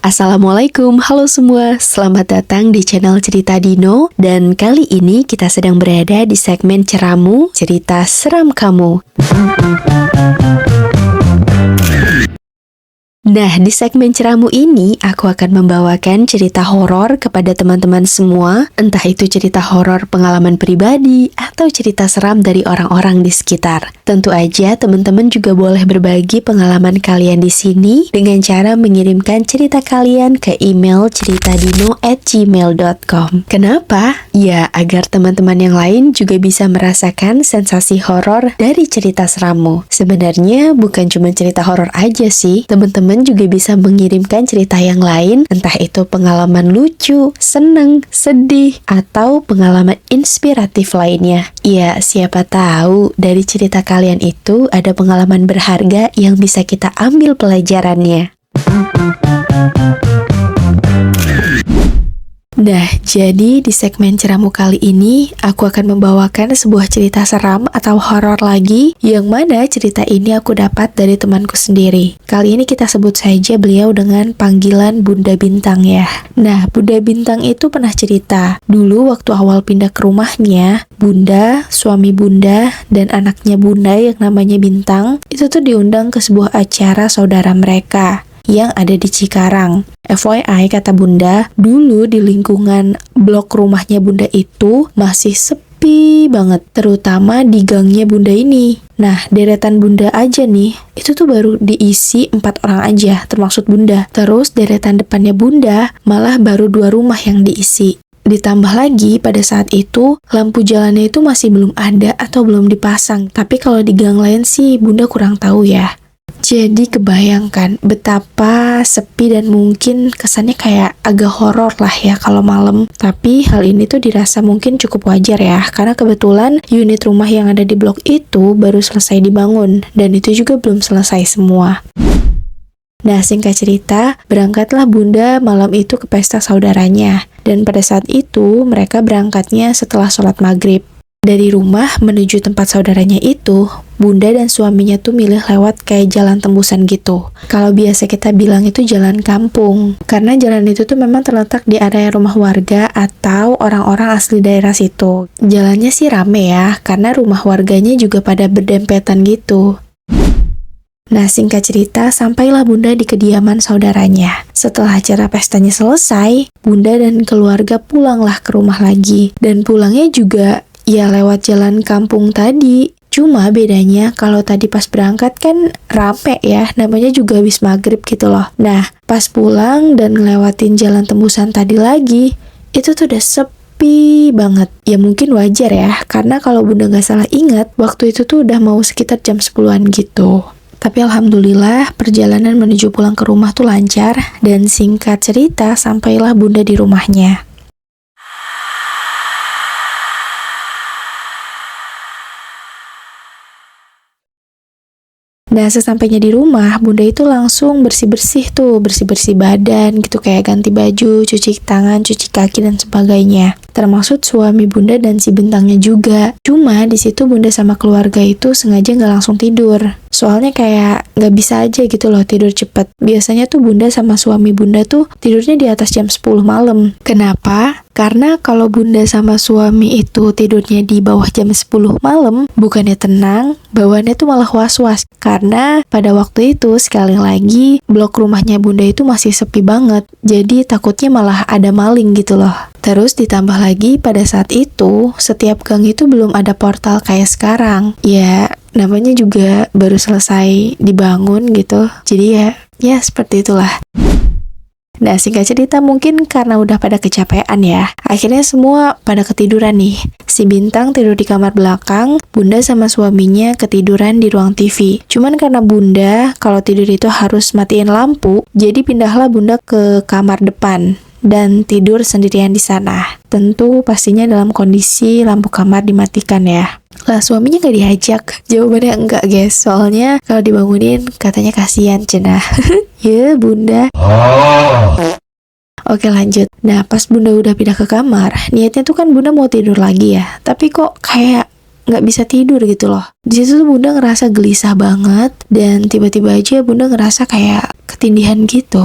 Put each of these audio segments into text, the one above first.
Assalamualaikum, halo semua, selamat datang di channel Cerita Dino. Dan kali ini kita sedang berada di segmen Ceramu, Cerita Seram Kamu. Nah, di segmen Ceramu ini, aku akan membawakan cerita horor kepada teman-teman semua, entah itu cerita horor pengalaman pribadi atau cerita seram dari orang-orang di sekitar. Tentu aja, teman-teman juga boleh berbagi pengalaman kalian di sini dengan cara mengirimkan cerita kalian ke email ceritadino@gmail.com. Kenapa? Ya, agar teman-teman yang lain juga bisa merasakan sensasi horor dari cerita serammu. Sebenarnya bukan cuma cerita horor aja sih, teman-teman juga bisa mengirimkan cerita yang lain, entah itu pengalaman lucu, seneng, sedih, atau pengalaman inspiratif lainnya. Ya, siapa tahu dari cerita kalian itu ada pengalaman berharga yang bisa kita ambil pelajarannya. Nah, jadi di segmen Ceramu kali ini, aku akan membawakan sebuah cerita seram atau horor lagi, yang mana cerita ini aku dapat dari temanku sendiri. Kali ini kita sebut saja beliau dengan panggilan Bunda Bintang ya. Nah, Bunda Bintang itu pernah cerita, dulu waktu awal pindah ke rumahnya, Bunda, suami Bunda, dan anaknya Bunda yang namanya Bintang, itu tuh diundang ke sebuah acara saudara mereka yang ada di Cikarang. FYI, kata Bunda, dulu di lingkungan blok rumahnya Bunda itu masih sepi banget, terutama di gangnya Bunda ini. Nah, deretan Bunda aja nih, itu tuh baru diisi 4 orang aja, termasuk Bunda. Terus deretan depannya Bunda, malah baru 2 rumah yang diisi. Ditambah lagi, pada saat itu, lampu jalannya itu masih belum ada atau belum dipasang. Tapi kalau di gang lain sih, Bunda kurang tahu ya. Jadi kebayangkan betapa sepi dan mungkin kesannya kayak agak horor lah ya kalau malam. Tapi hal ini tuh dirasa mungkin cukup wajar ya, karena kebetulan unit rumah yang ada di blok itu baru selesai dibangun, dan itu juga belum selesai semua. Nah, singkat cerita, berangkatlah Bunda malam itu ke pesta saudaranya. Dan pada saat itu, mereka berangkatnya setelah sholat maghrib. Dari rumah menuju tempat saudaranya itu, Bunda dan suaminya tuh milih lewat kayak jalan tembusan gitu. Kalau biasa kita bilang itu jalan kampung, karena jalan itu tuh memang terletak di area rumah warga atau orang-orang asli daerah situ. Jalannya sih rame ya, karena rumah warganya juga pada berdempetan gitu. Nah, singkat cerita, sampailah Bunda di kediaman saudaranya. Setelah acara pestanya selesai, Bunda dan keluarga pulanglah ke rumah lagi. Dan pulangnya juga ya lewat jalan kampung tadi. Cuma bedanya kalau tadi pas berangkat kan rame ya, namanya juga habis maghrib gitu loh. Nah, pas pulang dan ngelewatin jalan tembusan tadi lagi, itu tuh udah sepi banget. Ya mungkin wajar ya, karena kalau Bunda nggak salah ingat, waktu itu tuh udah mau sekitar jam 10-an gitu. Tapi alhamdulillah perjalanan menuju pulang ke rumah tuh lancar, dan singkat cerita sampailah Bunda di rumahnya. Nah, sesampainya di rumah, Bunda itu langsung bersih-bersih badan gitu, kayak ganti baju, cuci tangan, cuci kaki, dan sebagainya. Termasuk suami Bunda dan si Bintangnya juga. Cuma di situ Bunda sama keluarga itu sengaja nggak langsung tidur. Soalnya kayak nggak bisa aja gitu loh tidur cepet. Biasanya tuh Bunda sama suami Bunda tuh tidurnya di atas jam 10 malam. Kenapa? Karena kalau Bunda sama suami itu tidurnya di bawah jam 10 malam, bukannya tenang, bawaannya tuh malah was-was. Karena pada waktu itu, sekali lagi, blok rumahnya Bunda itu masih sepi banget. Jadi takutnya malah ada maling gitu loh. Terus ditambah lagi pada saat itu, setiap gang itu belum ada portal kayak sekarang. Ya, namanya juga baru selesai dibangun gitu. Jadi ya seperti itulah. Nah, singkat cerita mungkin karena udah pada kecapean ya, akhirnya semua pada ketiduran nih. Si Bintang tidur di kamar belakang, Bunda sama suaminya ketiduran di ruang TV. Cuman karena Bunda kalau tidur itu harus matiin lampu, jadi pindahlah Bunda ke kamar depan dan tidur sendirian di sana. Tentu pastinya dalam kondisi lampu kamar dimatikan ya. Lah, suaminya nggak diajak. Jawabannya enggak guys, soalnya kalau dibangunin katanya kasihan cenah. Ya Bunda. Oke, lanjut. Nah, pas Bunda udah pindah ke kamar, niatnya tuh kan Bunda mau tidur lagi ya, tapi kok kayak nggak bisa tidur gitu loh. Di situ tuh Bunda ngerasa gelisah banget, dan tiba-tiba aja Bunda ngerasa kayak ketindihan gitu.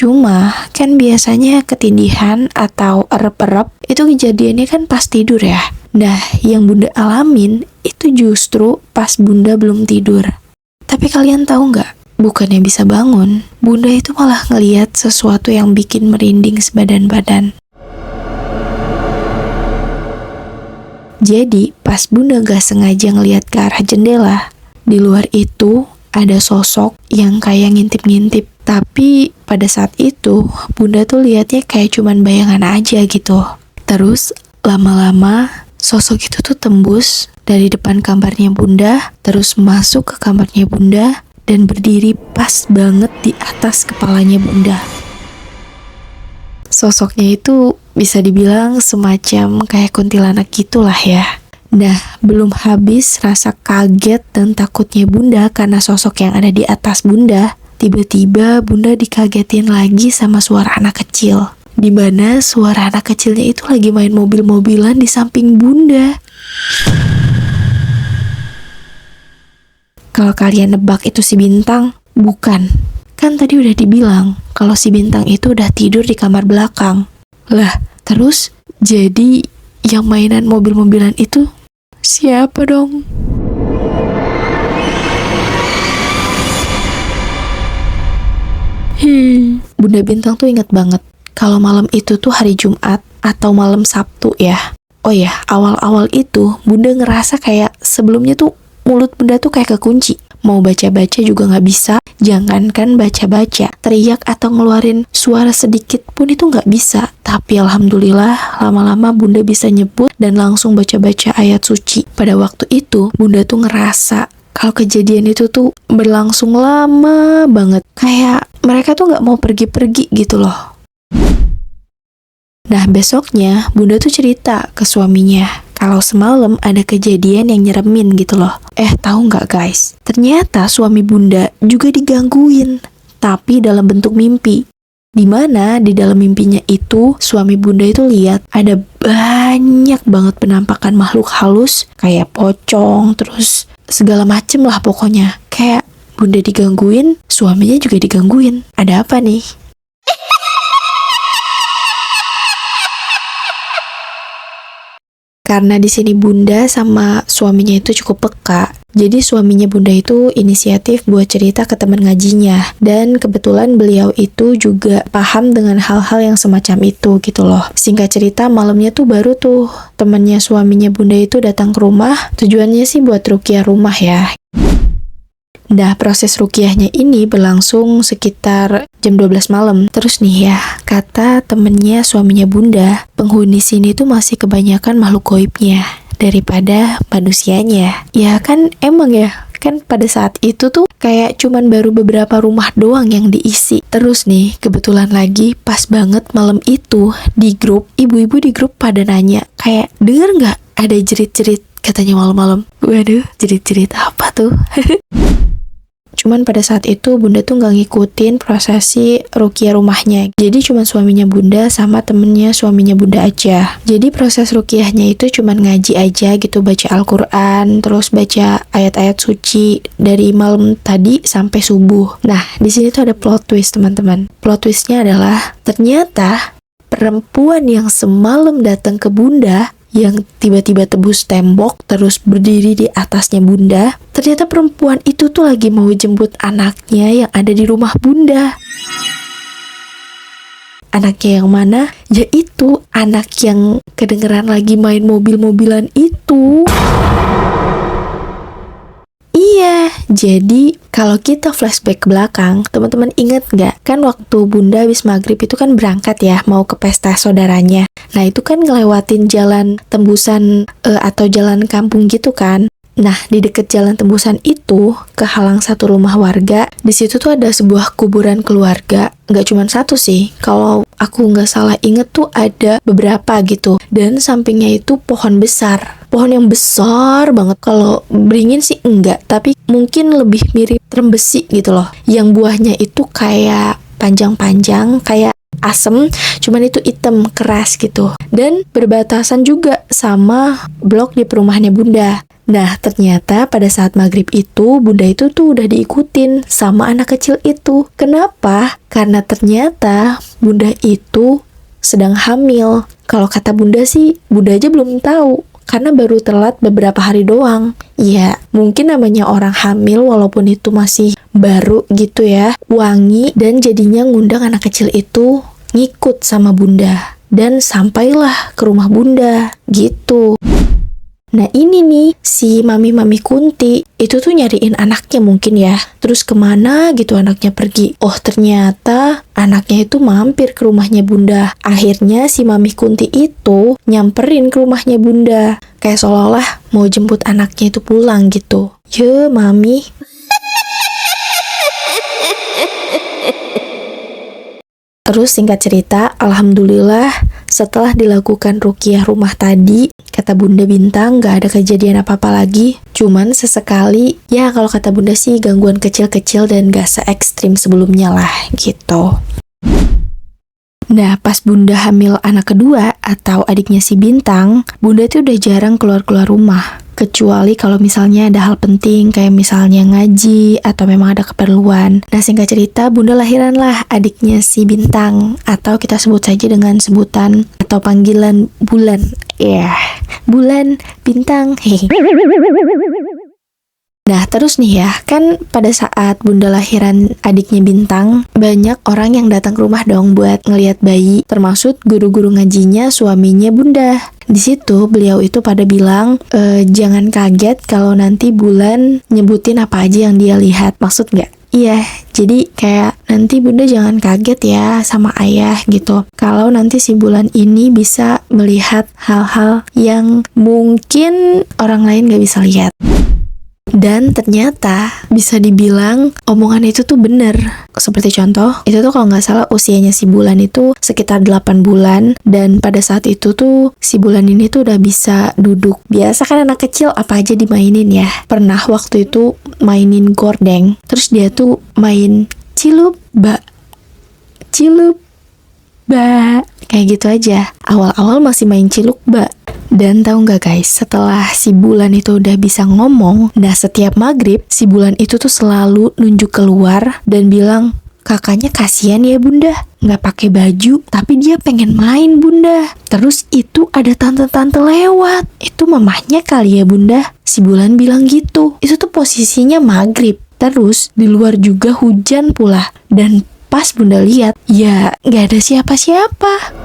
Cuma kan biasanya ketindihan atau erep-erep itu kejadiannya kan pas tidur ya. Nah, yang Bunda alamin itu justru pas Bunda belum tidur. Tapi kalian tahu nggak? Bukannya bisa bangun, Bunda itu malah ngeliat sesuatu yang bikin merinding sebadan-badan. Jadi, pas Bunda gak sengaja ngeliat ke arah jendela, di luar itu ada sosok yang kayak ngintip-ngintip. Tapi pada saat itu, Bunda tuh liatnya kayak cuman bayangan aja gitu. Terus, lama-lama, sosok itu tuh tembus dari depan kamarnya Bunda, terus masuk ke kamarnya Bunda, dan berdiri pas banget di atas kepalanya Bunda. Sosoknya itu bisa dibilang semacam kayak kuntilanak gitulah ya. Nah, belum habis rasa kaget dan takutnya Bunda karena sosok yang ada di atas Bunda, tiba-tiba Bunda dikagetin lagi sama suara anak kecil. Di mana suara anak kecilnya itu lagi main mobil-mobilan di samping Bunda. Kalau kalian nebak itu si Bintang, bukan. Kan tadi udah dibilang kalau si Bintang itu udah tidur di kamar belakang. Lah, terus jadi yang mainan mobil-mobilan itu siapa dong? Bunda Bintang tuh inget banget kalau malam itu tuh hari Jumat atau malam Sabtu ya. Oh ya, awal-awal itu Bunda ngerasa kayak sebelumnya tuh mulut Bunda tuh kayak kekunci. Mau baca-baca juga nggak bisa, jangankan baca-baca, teriak atau ngeluarin suara sedikit pun itu nggak bisa. Tapi alhamdulillah, lama-lama Bunda bisa nyebut dan langsung baca-baca ayat suci. Pada waktu itu, Bunda tuh ngerasa kalau kejadian itu tuh berlangsung lama banget. Kayak mereka tuh nggak mau pergi-pergi gitu loh. Nah, besoknya Bunda tuh cerita ke suaminya kalau semalam ada kejadian yang nyeremin gitu loh. Tahu nggak guys? Ternyata suami Bunda juga digangguin, tapi dalam bentuk mimpi. Dimana di dalam mimpinya itu, suami Bunda itu lihat ada banyak banget penampakan makhluk halus, kayak pocong, terus segala macem lah pokoknya. Kayak Bunda digangguin, suaminya juga digangguin. Ada apa nih? Karena di sini Bunda sama suaminya itu cukup peka, jadi suaminya Bunda itu inisiatif buat cerita ke teman ngajinya. Dan kebetulan beliau itu juga paham dengan hal-hal yang semacam itu gitu loh. Singkat cerita, malamnya tuh baru tuh temannya suaminya Bunda itu datang ke rumah. Tujuannya sih buat ruqyah rumah ya. Nah, proses ruqyahnya ini berlangsung sekitar jam 12 malam. Terus nih ya, kata temennya suaminya Bunda, penghuni sini tuh masih kebanyakan makhluk gaibnya daripada manusianya. Ya kan emang ya, kan pada saat itu tuh kayak cuman baru beberapa rumah doang yang diisi. Terus nih, kebetulan lagi pas banget malam itu di grup, ibu-ibu di grup pada nanya, kayak denger nggak ada jerit-jerit katanya malam-malam. Waduh, jerit-jerit apa tuh? Cuman pada saat itu Bunda tuh nggak ngikutin prosesi ruqyah rumahnya. Jadi cuman suaminya Bunda sama temennya suaminya Bunda aja. Jadi proses ruqyahnya itu cuman ngaji aja gitu, baca Al-Quran, terus baca ayat-ayat suci dari malam tadi sampai subuh. Nah, di sini tuh ada plot twist teman-teman. Plot twistnya adalah ternyata perempuan yang semalam datang ke Bunda, yang tiba-tiba tebus tembok terus berdiri di atasnya Bunda, ternyata perempuan itu tuh lagi mau jemput anaknya yang ada di rumah Bunda. Anaknya yang mana? Yaitu anak yang kedengeran lagi main mobil-mobilan itu. Iya, jadi kalau kita flashback ke belakang, teman-teman ingat nggak? Kan waktu Bunda habis maghrib itu kan berangkat ya, mau ke pesta saudaranya. Nah, itu kan ngelewatin jalan tembusan atau jalan kampung gitu kan. Nah, di deket jalan tembusan itu, kehalang satu rumah warga. Di situ tuh ada sebuah kuburan keluarga. Nggak cuma satu sih, kalau aku nggak salah inget tuh ada beberapa gitu. Dan sampingnya itu pohon besar. Pohon yang besar banget. Kalau beringin sih enggak, tapi mungkin lebih mirip trembesi gitu loh. Yang buahnya itu kayak panjang-panjang, kayak asem, cuman itu hitam keras gitu. Dan berbatasan juga sama blok di perumahannya Bunda. Nah, ternyata pada saat maghrib itu, bunda itu tuh udah diikutin sama anak kecil itu. Kenapa? Karena ternyata bunda itu sedang hamil. Kalau kata bunda sih, bunda aja belum tahu. Karena baru telat beberapa hari doang. Ya, mungkin namanya orang hamil walaupun itu masih baru gitu ya, wangi, dan jadinya ngundang anak kecil itu ngikut sama bunda. Dan sampailah ke rumah bunda, gitu. Nah ini nih, si Mami Kunti itu tuh nyariin anaknya mungkin ya. Terus kemana gitu anaknya pergi. Oh ternyata anaknya itu mampir ke rumahnya bunda. Akhirnya si Mami Kunti itu nyamperin ke rumahnya bunda. Kayak seolah-olah mau jemput anaknya itu pulang gitu. Ye Mami. Terus singkat cerita, alhamdulillah setelah dilakukan ruqyah rumah tadi, kata Bunda Bintang gak ada kejadian apa-apa lagi. Cuman sesekali, ya kalau kata Bunda sih gangguan kecil-kecil dan gak se-ekstrim sebelumnya lah gitu. Nah, pas Bunda hamil anak kedua atau adiknya si Bintang, Bunda tuh udah jarang keluar-keluar rumah. Kecuali kalau misalnya ada hal penting kayak misalnya ngaji atau memang ada keperluan. Nah singkat cerita Bunda lahiranlah adiknya si Bintang atau kita sebut saja dengan sebutan atau panggilan Bulan. Bulan Bintang. Nah terus nih ya, kan pada saat Bunda lahiran adiknya Bintang, banyak orang yang datang ke rumah dong buat ngelihat bayi, termasuk guru-guru ngajinya suaminya Bunda. Di situ beliau itu pada bilang, jangan kaget kalau nanti Bulan nyebutin apa aja yang dia lihat. Maksud nggak? Iya, jadi kayak nanti Bunda jangan kaget ya sama ayah gitu. Kalau nanti si Bulan ini bisa melihat hal-hal yang mungkin orang lain nggak bisa lihat. Dan ternyata bisa dibilang omongan itu tuh bener. Seperti contoh, itu tuh kalau nggak salah usianya si Bulan itu sekitar 8 bulan. Dan pada saat itu tuh si Bulan ini tuh udah bisa duduk. Biasa kan anak kecil apa aja dimainin ya. Pernah waktu itu mainin gordeng. Terus dia tuh main cilup ba. Kayak gitu aja. Awal-awal masih main ciluk ba. Dan tahu nggak guys, setelah si Bulan itu udah bisa ngomong, nah setiap maghrib si Bulan itu tuh selalu nunjuk keluar dan bilang, kakaknya kasihan ya Bunda, nggak pakai baju, tapi dia pengen main Bunda. Terus itu ada tante-tante lewat, itu mamahnya kali ya Bunda. Si Bulan bilang gitu. Itu tuh posisinya maghrib. Terus di luar juga hujan pula. Dan pas Bunda lihat, ya nggak ada siapa-siapa.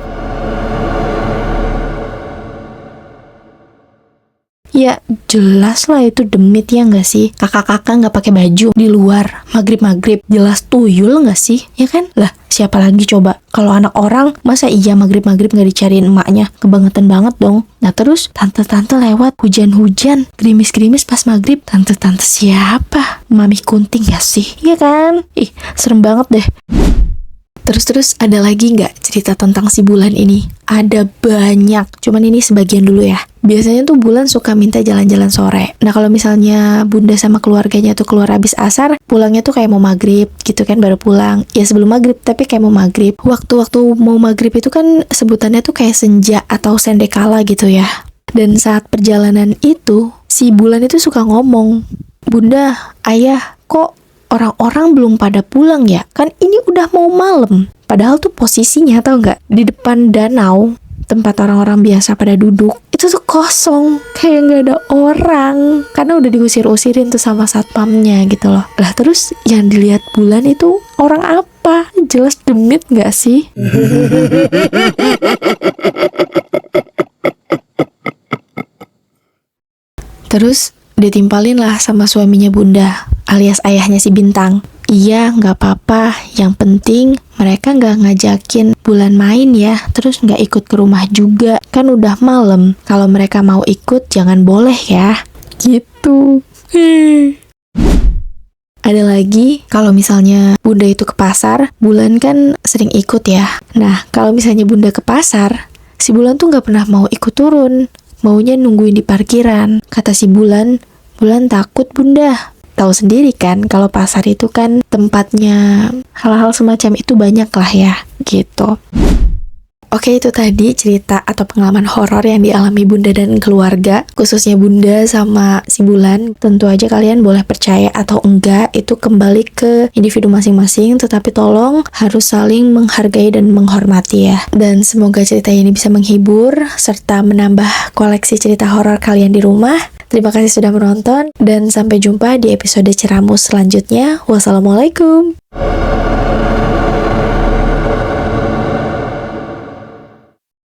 Ya jelas lah itu demit ya nggak sih? Kakak-kakak nggak pakai baju di luar maghrib jelas tuyul nggak sih? Ya kan? Lah siapa lagi coba? Kalau anak orang masa iya maghrib nggak dicariin emaknya? Kebangetan banget dong. Nah terus tante-tante lewat hujan-hujan gerimis-gerimis pas maghrib. Tante-tante siapa? Mami Kunti nggak sih? Iya kan? Ih serem banget deh. Terus ada lagi nggak cerita tentang si Bulan ini? Ada banyak, cuman ini sebagian dulu ya. Biasanya tuh Bulan suka minta jalan-jalan sore. Nah kalau misalnya Bunda sama keluarganya tuh keluar habis asar, pulangnya tuh kayak mau maghrib gitu kan, baru pulang. Ya sebelum maghrib, tapi kayak mau maghrib. Waktu-waktu mau maghrib itu kan sebutannya tuh kayak senja atau sendekala gitu ya. Dan saat perjalanan itu, si Bulan itu suka ngomong, Bunda, ayah, kok orang-orang belum pada pulang ya? Kan ini udah mau malam. Padahal tuh posisinya tau nggak? Di depan danau, tempat orang-orang biasa pada duduk, itu tuh kosong. Kayak nggak ada orang. Karena udah diusir-usirin tuh sama satpamnya gitu loh. Lah terus yang dilihat Bulan itu orang apa? Jelas demit nggak sih? Terus ditimpalin lah sama suaminya Bunda, alias ayahnya si Bintang. Iya, nggak apa-apa. Yang penting mereka nggak ngajakin Bulan main ya, terus nggak ikut ke rumah juga. Kan udah malam. Kalau mereka mau ikut, jangan boleh ya. Gitu. Ada lagi, kalau misalnya Bunda itu ke pasar, Bulan kan sering ikut ya. Nah, kalau misalnya Bunda ke pasar, si Bulan tuh nggak pernah mau ikut turun. Maunya nungguin di parkiran. Kata si Bulan takut Bunda. Tahu sendiri kan kalau pasar itu kan tempatnya hal-hal semacam itu banyak lah ya gitu. Oke, itu tadi cerita atau pengalaman horor yang dialami Bunda dan keluarga, khususnya Bunda sama si Bulan. Tentu aja kalian boleh percaya atau enggak, itu kembali ke individu masing-masing, tetapi tolong harus saling menghargai dan menghormati ya. Dan semoga cerita ini bisa menghibur, serta menambah koleksi cerita horor kalian di rumah. Terima kasih sudah menonton, dan sampai jumpa di episode Ceramus selanjutnya. Wassalamualaikum.